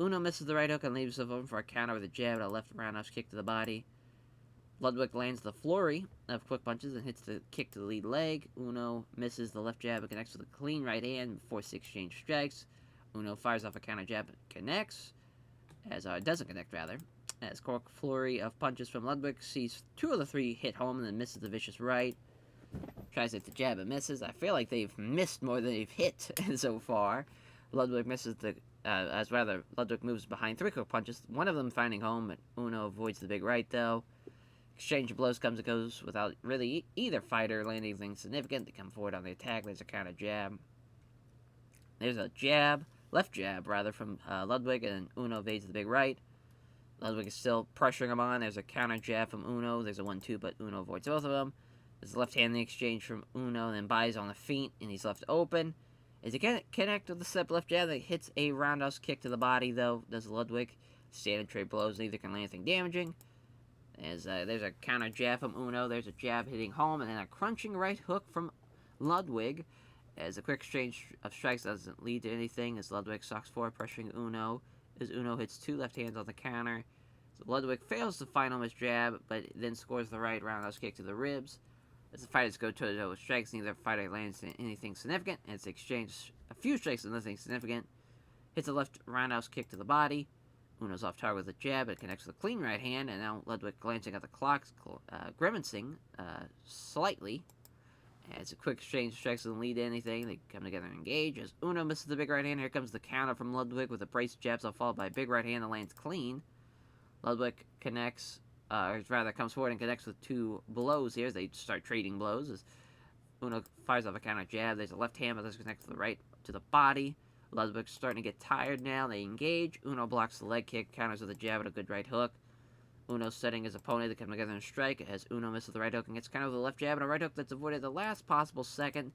Uno misses the right hook and leaves himself open for a counter with a jab and a left roundhouse kick to the body. Ludwig lands the flurry of quick punches and hits the kick to the lead leg. Uno misses the left jab and connects with a clean right hand before 6 exchange strikes. Uno fires off a counter jab and connects. Doesn't connect, rather. As quick flurry of punches from Ludwig sees 2 of the 3 hit home and then misses the vicious right. Tries to hit the jab and misses. I feel like they've missed more than they've hit so far. Ludwig misses Ludwig moves behind 3 quick punches, one of them finding home, but Uno avoids the big right, though. Exchange of blows comes and goes without really either fighter landing anything significant. They come forward on the attack. There's a counter jab. There's a left jab, from Ludwig, and Uno evades the big right. Ludwig is still pressuring him on. There's a counter jab from Uno. There's a 1-2, but Uno avoids both of them. There's a left-handed exchange from Uno, and then buys on the feint, and he's left open. As he can't connect with the step left jab, that hits a roundhouse kick to the body, though, does Ludwig. Stand and trade blows, neither can land anything damaging. There's a counter jab from Uno. There's a jab hitting home, and then a crunching right hook from Ludwig. As a quick exchange of strikes doesn't lead to anything, as Ludwig stalks forward, pressuring Uno. As Uno hits 2 left hands on the counter. So Ludwig fails to find him his jab, but then scores the right roundhouse kick to the ribs. As the fighters go toe-to-toe with strikes, neither fighter lands anything significant, and it's exchanged a few strikes with nothing significant. Hits a left roundhouse kick to the body. Uno's off target with a jab, it connects with a clean right hand, and now Ludwig glancing at the clock, grimacing slightly. As a quick exchange of strikes doesn't lead to anything, they come together and engage. As Uno misses the big right hand, here comes the counter from Ludwig with a brace of jabs, followed by a big right hand that lands clean. Ludwig connects, or rather comes forward and connects with two blows here as they start trading blows. As Uno fires off a counter jab, there's a left hand, but this connects to the right to the body. Ludwig's starting to get tired now. They engage. Uno blocks the leg kick, counters with a jab and a good right hook. Uno setting his opponent to come together and strike as Uno misses the right hook and gets countered with a left jab and a right hook that's avoided the last possible second.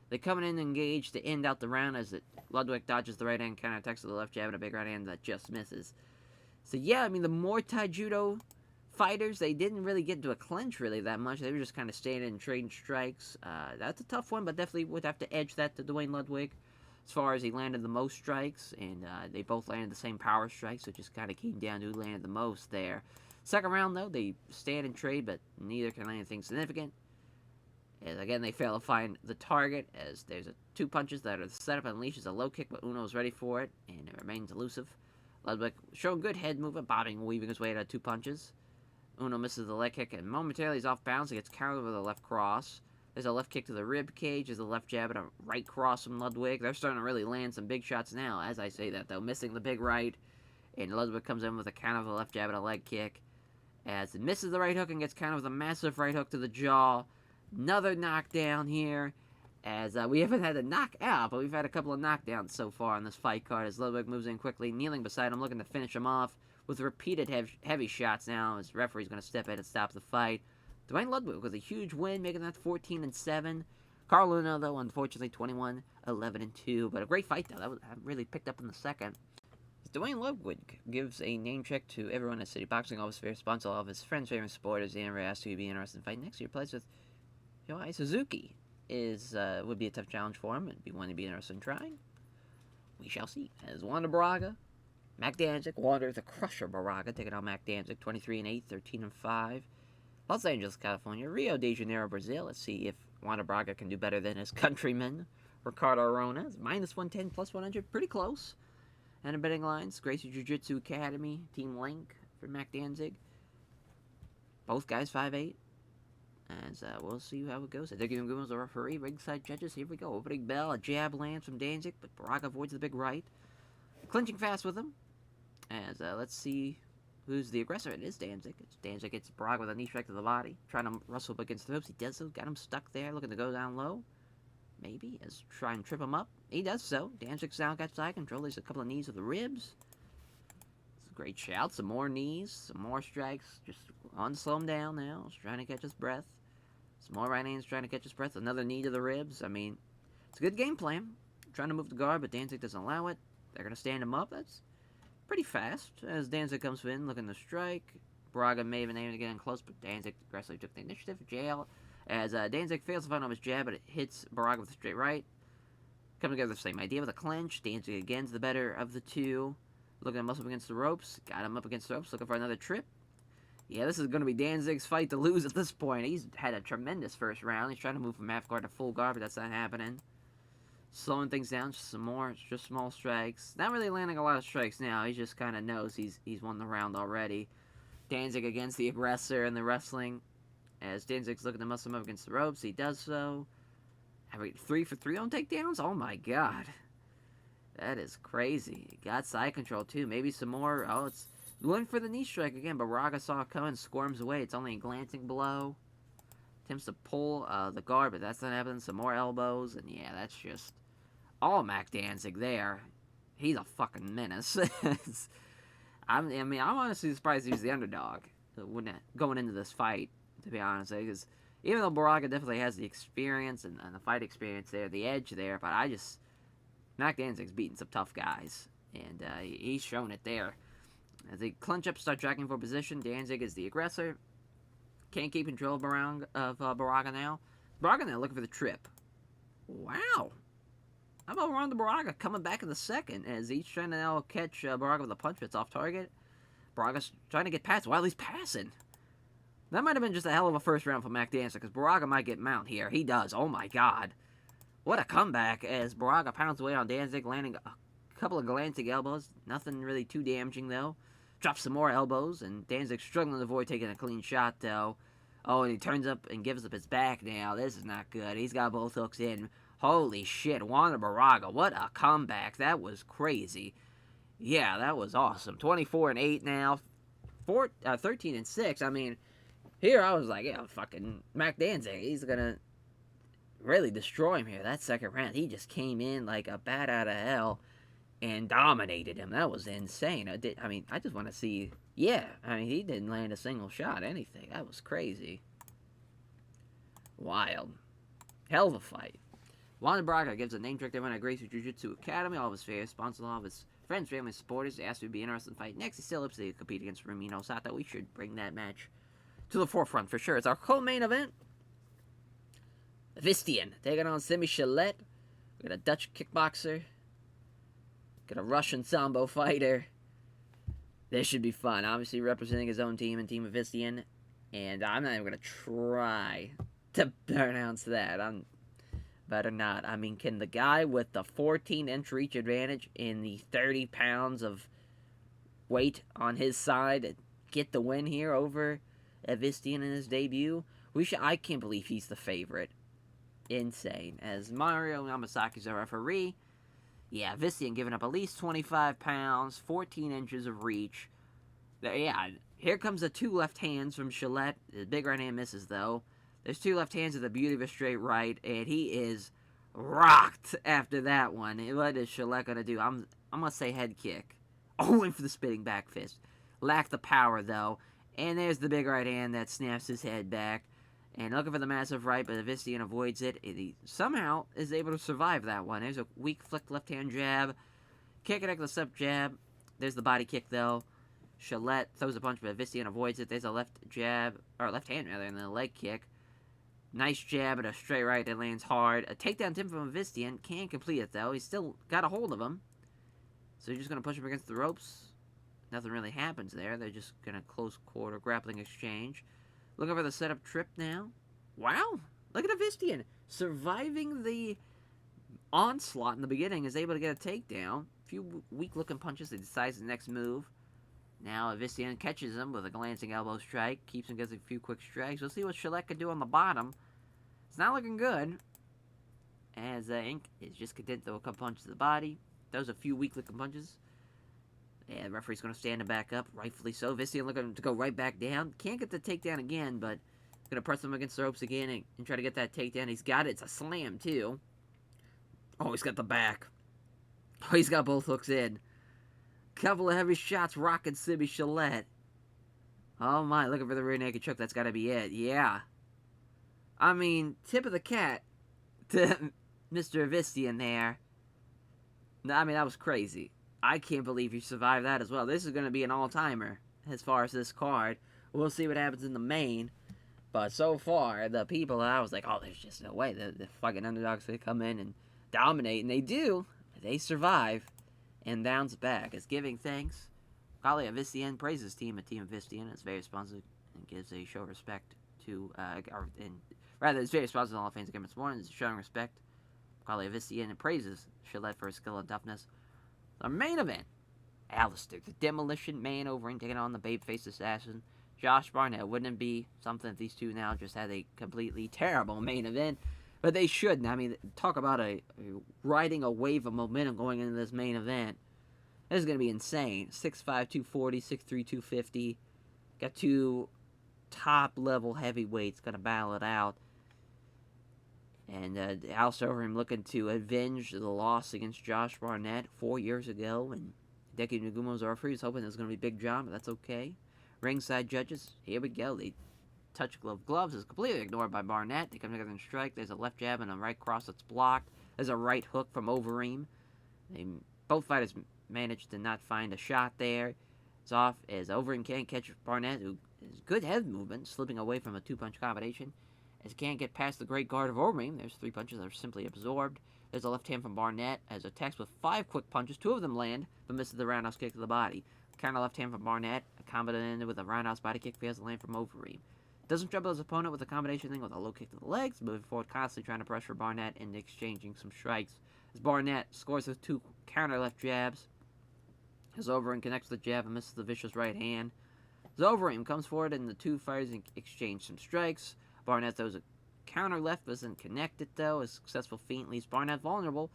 They come in and engage to end out the round as Ludwig dodges the right hand, counterattacks with the left jab and a big right hand that just misses. So yeah, I mean, the Muay Thai Judo fighters, they didn't really get into a clinch really that much. They were just kind of standing and trading strikes. That's a tough one, but definitely would have to edge that to Dwayne Ludwig as far as he landed the most strikes, and they both landed the same power strikes, so it just kind of came down to who landed the most there. Second round, though, they stand and trade, but neither can land anything significant. And again, they fail to find the target, as there's two punches that are the setup and unleashes a low kick, but Uno's ready for it, and it remains elusive. Ludwig showing good head movement, bobbing and weaving his way out of two punches. Uno misses the leg kick, and momentarily he's off balance. He gets countered with a left cross. There's a left kick to the rib cage. There's a left jab and a right cross from Ludwig. They're starting to really land some big shots now, as I say that, though. Missing the big right, and Ludwig comes in with a counter of a left jab and a leg kick. As it misses the right hook and gets countered with a massive right hook to the jaw. Another knockdown here. As we haven't had a knockout, but we've had a couple of knockdowns so far on this fight card. As Ludwig moves in quickly, kneeling beside him, looking to finish him off with repeated heavy shots now. As referee's going to step in and stop the fight. Dwayne Ludwig with a huge win, making that 14-7. Carl Uno, though, unfortunately 21-11-2. But a great fight, though. That really picked up in the second. Dwayne Ludwig gives a name check to everyone at City Boxing Office Fair, sponsor all of his friends' favorite sport. As the asked to be interested in fighting next year, plays with Yohei Suzuki. Would be a tough challenge for him. It'd be one to be interested in trying. We shall see. As Wanda Baraga, Mac Danzig, Wanda the Crusher Baraga taking on Mac Danzig, 23-8, 13-5. Los Angeles, California, Rio de Janeiro, Brazil. Let's see if Wanda Baraga can do better than his countryman, Ricardo Arona. Minus 110, plus 100, pretty close. And betting lines, Gracie Jiu-Jitsu Academy, Team Link for Mac Danzig. Both guys 5'8". As we'll see how it goes. They're giving Gumas the referee, ringside judges. Here we go. Opening bell, a jab lands from Danzig, but Baraga avoids the big right. Clinching fast with him. As let's see who's the aggressor. It is Danzig. Danzig gets Baraga with a knee strike to the body. Trying to wrestle up against the ropes. He does so. Got him stuck there, looking to go down low. Maybe, as try and trip him up. He does so. Danzig's now got side control. There's a couple of knees with the ribs. It's a great shout. Some more knees, some more strikes. Just on to slow him down now. He's trying to catch his breath. Some more right hands trying to catch his breath. Another knee to the ribs. I mean, it's a good game plan. Trying to move the guard, but Danzig doesn't allow it. They're going to stand him up. That's pretty fast. As Danzig comes in, looking to strike. Baraga may have been able to get in close, but Danzig aggressively took the initiative. Jail. As Danzig fails to find off his jab, but it hits Baraga with a straight right. Coming together the same idea with a clinch. Danzig again's the better of the two. Looking to muscle up against the ropes. Got him up against the ropes. Looking for another trip. Yeah, this is going to be Danzig's fight to lose at this point. He's had a tremendous first round. He's trying to move from half guard to full guard, but that's not happening. Slowing things down, just some more, just small strikes. Not really landing a lot of strikes now. He just kind of knows he's won the round already. Danzig against the aggressor in the wrestling. As Danzig's looking to muscle him up against the ropes, he does so. 3 for 3 on takedowns? Oh my god. That is crazy. He got side control too. Maybe some more. Oh, it's going for the knee strike again, but Baraga saw it coming, squirms away. It's only a glancing blow. Attempts to pull the guard, but that's not happening. Some more elbows, and yeah, that's just all Mac Danzig there. He's a fucking menace. I'm honestly surprised he's the underdog going into this fight, to be honest, because even though Baraga definitely has the experience and the fight experience there, the edge there, but Mac Danzig's beating some tough guys, and he's shown it there. As they clinch up, start tracking for position, Danzig is the aggressor. Can't keep control of Baraga now. Baraga now looking for the trip. Wow. How about Ronda Baraga coming back in the second as he's trying to now catch Baraga with a punch that's off target. Baraga's trying to get past while he's passing. That might have been just a hell of a first round for Mac Danzig because Baraga might get mount here. He does. Oh my god. What a comeback as Baraga pounds away on Danzig, landing a couple of glancing elbows. Nothing really too damaging though. drops some more elbows, and Danzig's struggling to avoid taking a clean shot, though. Oh, and he turns up and gives up his back now. This is not good. He's got both hooks in. Holy shit, Wanda Baraga, what a comeback. That was crazy. Yeah, that was awesome. 24-8 now. 13-6. I mean, here I was like, yeah, fucking Mac Danzig. He's going to really destroy him here. That second round, he just came in like a bat out of hell and dominated him. That was insane. I just want to see. Yeah, I mean, he didn't land a single shot, anything. That was crazy. Wild. Hell of a fight. Wanda Braga gives a name check to everyone at Gracie Jiu-Jitsu Academy. All of his fans, sponsors, all of his friends, family, supporters. They asked if it would be interested in fight next. He still hopes to compete against Ramiro Sato. We should bring that match to the forefront for sure. It's our co-main event. Vistian taking on Simi Shalette. We got a Dutch kickboxer. Got a Russian Sambo fighter. This should be fun. Obviously representing his own team and Team of Vistian. And I'm not even going to try to pronounce that. Better not. I mean, can the guy with the 14-inch reach advantage in the 30 pounds of weight on his side get the win here over Vistian in his debut? I can't believe he's the favorite. Insane. As Mario Yamasaki's a referee, yeah, Vistian giving up at least 25 pounds, 14 inches of reach. Yeah, here comes the two left hands from Shalette. The big right hand misses, though. There's two left hands with the beauty of a straight right, and he is rocked after that one. What is Shalette going to do? I'm going to say head kick. Oh, went for the spinning back fist. Lacked the power, though. And there's the big right hand that snaps his head back. And looking for the massive right, but Vistian avoids it. He somehow is able to survive that one. There's a weak flick left-hand jab. Can't connect the step jab. There's the body kick, though. Shalette throws a punch, but Vistian avoids it. There's a left jab, or left hand, rather, and then a leg kick. Nice jab and a straight right that lands hard. A takedown attempt from Vistian. Can't complete it, though. He's still got a hold of him. So he's just going to push him against the ropes. Nothing really happens there. They're just going to close quarter grappling exchange. Looking for the setup trip now. Wow. Look at Vistian. Surviving the onslaught in the beginning. Is able to get a takedown. A few weak-looking punches. He decides the next move. Now Vistian catches him with a glancing elbow strike. Keeps him getting a few quick strikes. We'll see what Shalette can do on the bottom. It's not looking good. As Ink is just content to throw a couple punches to the body. Throws a few weak-looking punches. Yeah, the referee's going to stand him back up, rightfully so. Vistian looking to go right back down. Can't get the takedown again, but going to press him against the ropes again and try to get that takedown. He's got it. It's a slam, too. Oh, he's got the back. Oh, he's got both hooks in. Couple of heavy shots rocking Simi Shalette. Oh, my. Looking for the rear naked choke. That's got to be it. Yeah. I mean, tip of the cat to Mr. Vistian there. No, I mean, that was crazy. I can't believe you survived that as well. This is going to be an all-timer as far as this card. We'll see what happens in the main. But so far, the people I was like, oh, there's just no way. The fucking underdogs, they come in and dominate. And they do. They survive and bounce back. It's giving thanks. Golly, Vistian praises his team. A team of Vistian. It's very responsive and gives a show of respect to, it's very responsive to all fans of Game of Thrones. It's showing respect. Golly, Vistian and praises Shalette for his skill and toughness. Our main event, Alistair, the Demolition Man, Overeem, taking on the babyface assassin, Josh Barnett. Wouldn't it be something if these two now just had a completely terrible main event? But they shouldn't. I mean, talk about riding a wave of momentum going into this main event. This is going to be insane. 6'5", 240, 6'3", 250. Got two top-level heavyweights going to battle it out. And Alistair Overeem looking to avenge the loss against Josh Barnett 4 years ago. And Deki Nagumo's referee was hoping it was going to be Big John, but that's okay. Ringside judges, here we go. They touch gloves. Is completely ignored by Barnett. They come together and strike. There's a left jab and a right cross that's blocked. There's a right hook from Overeem. Both fighters managed to not find a shot there. It's off as Overeem can't catch Barnett, who is good head movement, slipping away from a two-punch combination. As he can't get past the great guard of Overeem, there's three punches that are simply absorbed. There's a left hand from Barnett as attacks with 5 quick punches. 2 of them land, but misses the roundhouse kick to the body. Counter left hand from Barnett, a combination with a roundhouse body kick fails to land from Overeem. Doesn't trouble his opponent with a combination thing with a low kick to the legs, moving forward constantly trying to pressure Barnett and exchanging some strikes. As Barnett scores with 2 counter left jabs. As Overeem connects the jab and misses the vicious right hand. As Overeem comes forward and the two fighters exchange some strikes. Barnett throws a counter left, doesn't connect it though. A successful feint leaves Barnett vulnerable.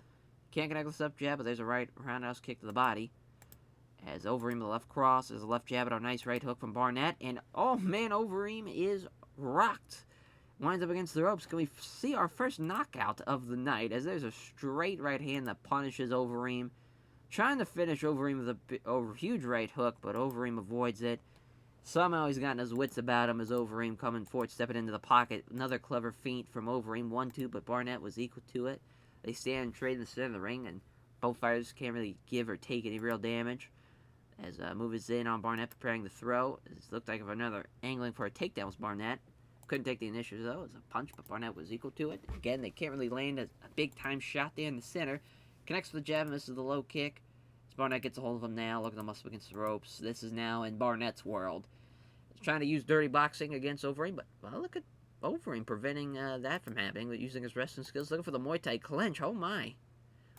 Can't connect the left jab, but there's a right roundhouse kick to the body. As Overeem the left cross, there's a left jab and a nice right hook from Barnett. And oh man, Overeem is rocked. Winds up against the ropes. Can we see our first knockout of the night? As there's a straight right hand that punishes Overeem. Trying to finish Overeem with a huge right hook, but Overeem avoids it. Somehow he's gotten his wits about him as Overeem coming forward, stepping into the pocket. Another clever feint from Overeem, 1-2, but Barnett was equal to it. They stand and trade in the center of the ring, and both fighters can't really give or take any real damage. As move is in on Barnett, preparing to throw. It looked like another angling for a takedown was Barnett. Couldn't take the initiative though. It was a punch, but Barnett was equal to it. Again, they can't really land a big-time shot there in the center. Connects with the jab and misses the low kick. As Barnett gets a hold of him now. Look at him up against the ropes. This is now in Barnett's world. He's trying to use dirty boxing against Overeem, but well, look at Overeem preventing that from happening with using his wrestling skills. Looking for the Muay Thai clinch. Oh my.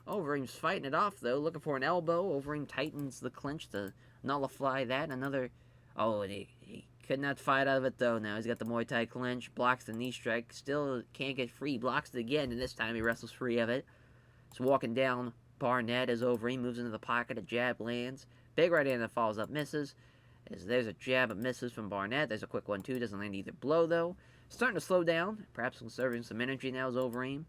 Overeem's fighting it off though. Looking for an elbow. Overeem tightens the clinch to nullify that. Another. Oh, and he could not fight out of it though. Now he's got the Muay Thai clinch. Blocks the knee strike. Still can't get free. Blocks it again, and this time he wrestles free of it. He's walking down Barnett as Overeem moves into the pocket. A jab lands. Big right hand that follows up, misses. As there's a jab that misses from Barnett. There's a quick 1-2. Doesn't land either blow though. Starting to slow down. Perhaps conserving some energy now as Overeem.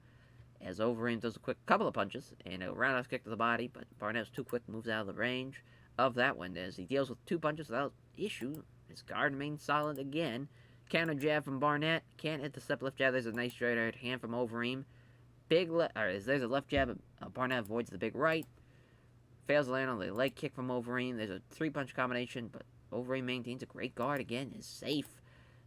As Overeem does a quick couple of punches and a roundhouse kick to the body, but Barnett's too quick, moves out of the range of that one. As he deals with two punches without issue, his guard remains solid again. Counter jab from Barnett, can't hit the step left jab. There's a nice straight right hand from Overeem. There's a left jab, Barnett avoids the big right. Fails to land on the leg kick from Overeem. There's a three-punch combination, but Overeem maintains a great guard again. Is safe.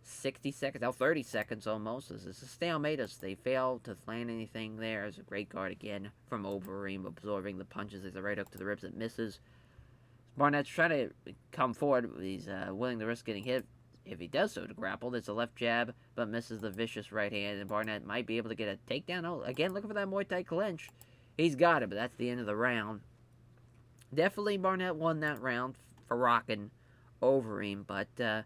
60 seconds, now 30 seconds almost. This is a stalemate as they fail to land anything there. There's a great guard again from Overeem, absorbing the punches. There's a right hook to the ribs that misses. Barnett's trying to come forward. He's willing to risk getting hit if he does so to grapple. There's a left jab, but misses the vicious right hand, and Barnett might be able to get a takedown. Oh, again, looking for that Muay Thai clinch. He's got it, but that's the end of the round. Definitely Barnett won that round for rocking Overeem, but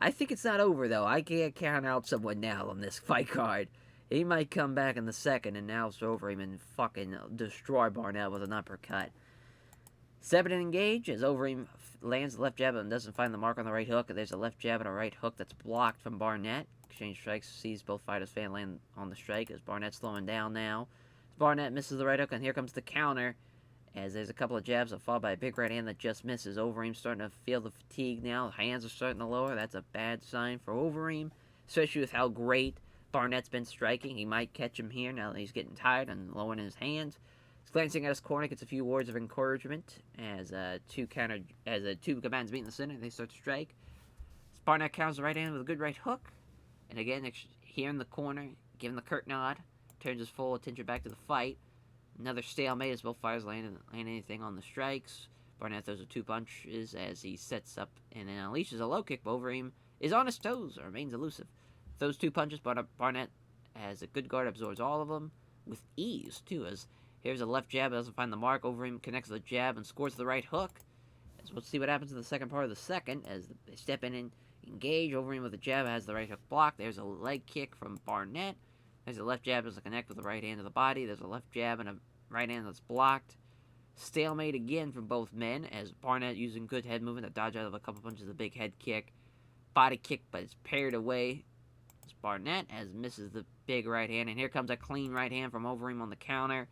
I think it's not over, though. I can't count out someone now on this fight card. He might come back in the second and now Overeem and fucking destroy Barnett with an uppercut. 7 and engage as Overeem lands the left jab and doesn't find the mark on the right hook. There's a left jab and a right hook that's blocked from Barnett. Exchange strikes, sees both fighters fail land on the strike as Barnett's slowing down now. As Barnett misses the right hook, and here comes the counter. As there's a couple of jabs that fall by a big right hand that just misses. Overeem's starting to feel the fatigue now. Hands are starting to lower. That's a bad sign for Overeem, especially with how great Barnett's been striking. He might catch him here now that he's getting tired and lowering his hands. He's glancing at his corner, gets a few words of encouragement as two combatants meet in the center. They start to strike. Barnett counters the right hand with a good right hook. And again, here in the corner, giving the curt nod, turns his full attention back to the fight. Another stalemate as both fighters land anything on the strikes. Barnett throws a 2 punches as he sets up and then unleashes a low kick. Overeem is on his toes, remains elusive. Those 2 punches, Barnett has a good guard, absorbs all of them with ease, too. As here's a left jab, doesn't find the mark. Overeem connects the jab and scores the right hook. As we'll see what happens in the second part of the second as they step in and engage. Overeem with the jab has the right hook blocked. There's a leg kick from Barnett. There's a left jab doesn't connect with the right hand to the body. There's a left jab and a right hand that's blocked. Stalemate again from both men as Barnett using good head movement to dodge out of a couple punches. A big head kick. Body kick, but it's parried away. As Barnett as misses the big right hand. And here comes a clean right hand from Overeem on the counter.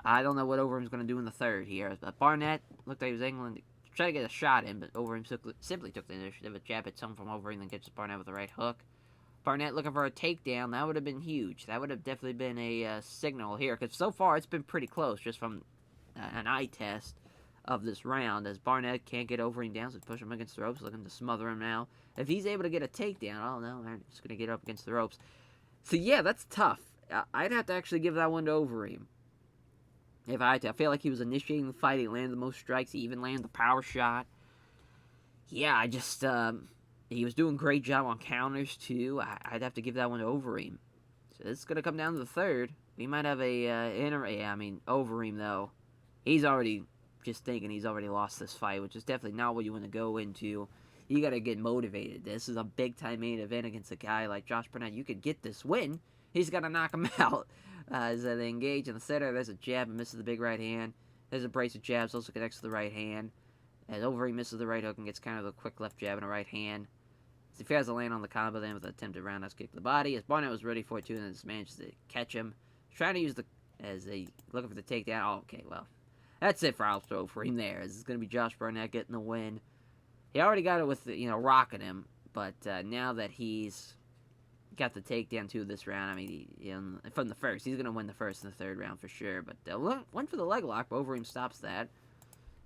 I don't know what Overeem's going to do in the third here. But Barnett looked like he was angling to try to get a shot in, but Overeem simply took the initiative. A jab hits home from Overeem and gets Barnett with the right hook. Barnett looking for a takedown. That would have been huge. That would have definitely been a signal here. Because so far, it's been pretty close just from an eye test of this round. As Barnett can't get Overeem down, so push him against the ropes. Looking to smother him now. If he's able to get a takedown, I don't know. He's going to get up against the ropes. So, yeah, that's tough. I'd have to actually give that one to Overeem. If I feel like he was initiating the fight. He landed the most strikes. He even landed the power shot. Yeah, I just... he was doing a great job on counters, too. I'd have to give that one to Overeem. So it's going to come down to the third. We might have Overeem, though. He's already just thinking he's already lost this fight, which is definitely not what you want to go into. You got to get motivated. This is a big-time main event against a guy like Josh Barnett. You could get this win. He's got to knock him out. As they engage in the center, there's a jab and misses the big right hand. There's a brace of jabs, also connects to the right hand. As Overeem misses the right hook and gets kind of a quick left jab and a right hand. As he fails to land on the combo then with an attempted roundhouse kick to the body. As Barnett was ready for it too, and just manages to catch him. He's trying to use as they looking for the takedown. Oh, okay, well, that's it for Overeem there. As it's going to be Josh Barnett getting the win. He already got it with, rocking him. But now that he's got the takedown too this round, I mean, from the first, he's going to win the first and the third round for sure. But went for the leg lock, but Overeem stops that.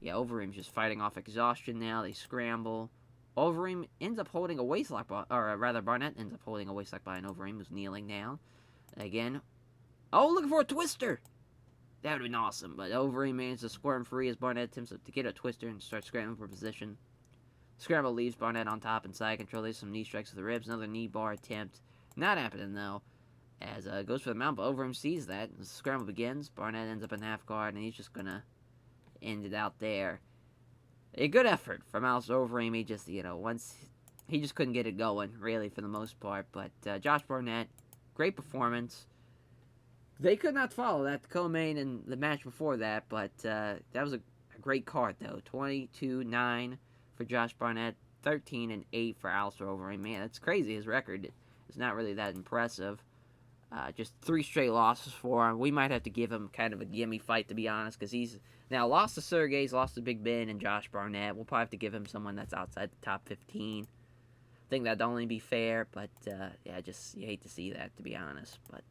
Yeah, Overeem's just fighting off exhaustion now. They scramble. Overeem ends up holding a waistlock, or rather, Barnett ends up holding a waistlock behind Overeem, who's kneeling down. Again, looking for a twister! That would have been awesome, but Overeem manages to squirm free as Barnett attempts to get a twister and starts scrambling for position. Scramble leaves Barnett on top and side control. There's some knee strikes to the ribs. Another knee bar attempt. Not happening, though, as goes for the mount, but Overeem sees that. The scramble begins. Barnett ends up in half guard, and he's just going to end it out there. A good effort from Overeem. He just, he just couldn't get it going, really, for the most part. But Josh Barnett, great performance. They could not follow that co-main in the match before that, but that was a great card, though. 22-9 for Josh Barnett, 13-8 for Overeem. Man, that's crazy. His record is not really that impressive. Just 3 straight losses for him. We might have to give him kind of a gimme fight, to be honest, because he's now lost to Sergey, he's lost to Big Ben and Josh Barnett. We'll probably have to give him someone that's outside the top 15. I think that'd only be fair, but yeah, just you hate to see that, to be honest. But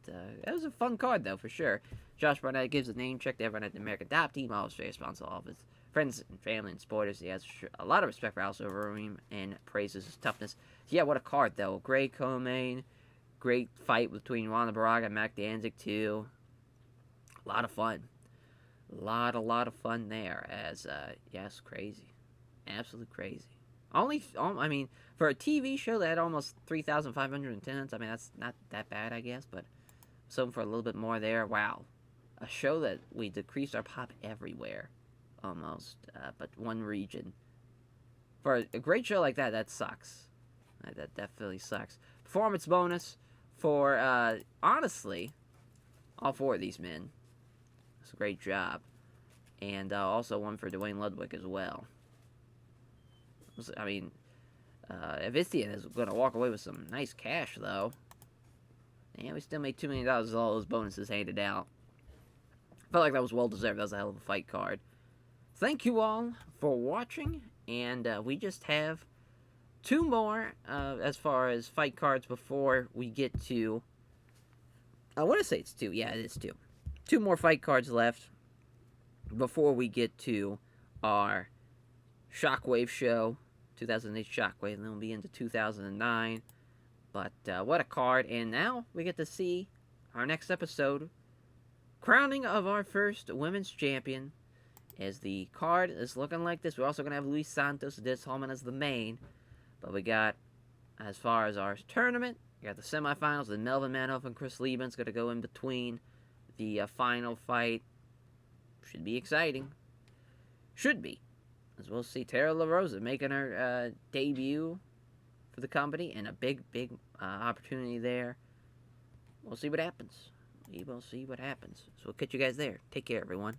that was a fun card, though, for sure. Josh Barnett gives a name check to everyone at the American Top Team. Always very responsible to all of his friends and family and supporters. He has a lot of respect for Overeem and praises his toughness. So, yeah, what a card, though. Great co-main. Great fight between Ronda Baraga and Mac Danzig, too. A lot of fun. A lot of fun there. As, yes, crazy. Absolutely crazy. I mean, for a TV show that had almost 3,500 attendance, I mean, that's not that bad, I guess, but something for a little bit more there. Wow. A show that we decreased our pop everywhere, almost, but one region. For a great show like that, that sucks. That definitely sucks. Performance bonus for, honestly, all 4 of these men. It's a great job. And also one for Dwayne Ludwig as well. I mean, Evistian is going to walk away with some nice cash, though. And we still made $2 million with all those bonuses handed out. Felt like that was well-deserved. That was a hell of a fight card. Thank you all for watching. And we just have 2 more as far as fight cards before we get to... I want to say it's 2. Yeah, it is 2. 2 more fight cards left before we get to our Shockwave show. 2008 Shockwave, and then we'll be into 2009. But what a card. And now we get to see our next episode, crowning of our first women's champion, as the card is looking like this. We're also going to have Luis Santos, Diaz Holman as the main. But we got, as far as our tournament, we got the semifinals, and Melvin Manhoff and Chris Lieben's going to go in between the final fight. Should be exciting. Should be. As we'll see Tara LaRosa making her debut for the company, and a big opportunity there. We'll see what happens. We will see what happens. So we'll catch you guys there. Take care, everyone.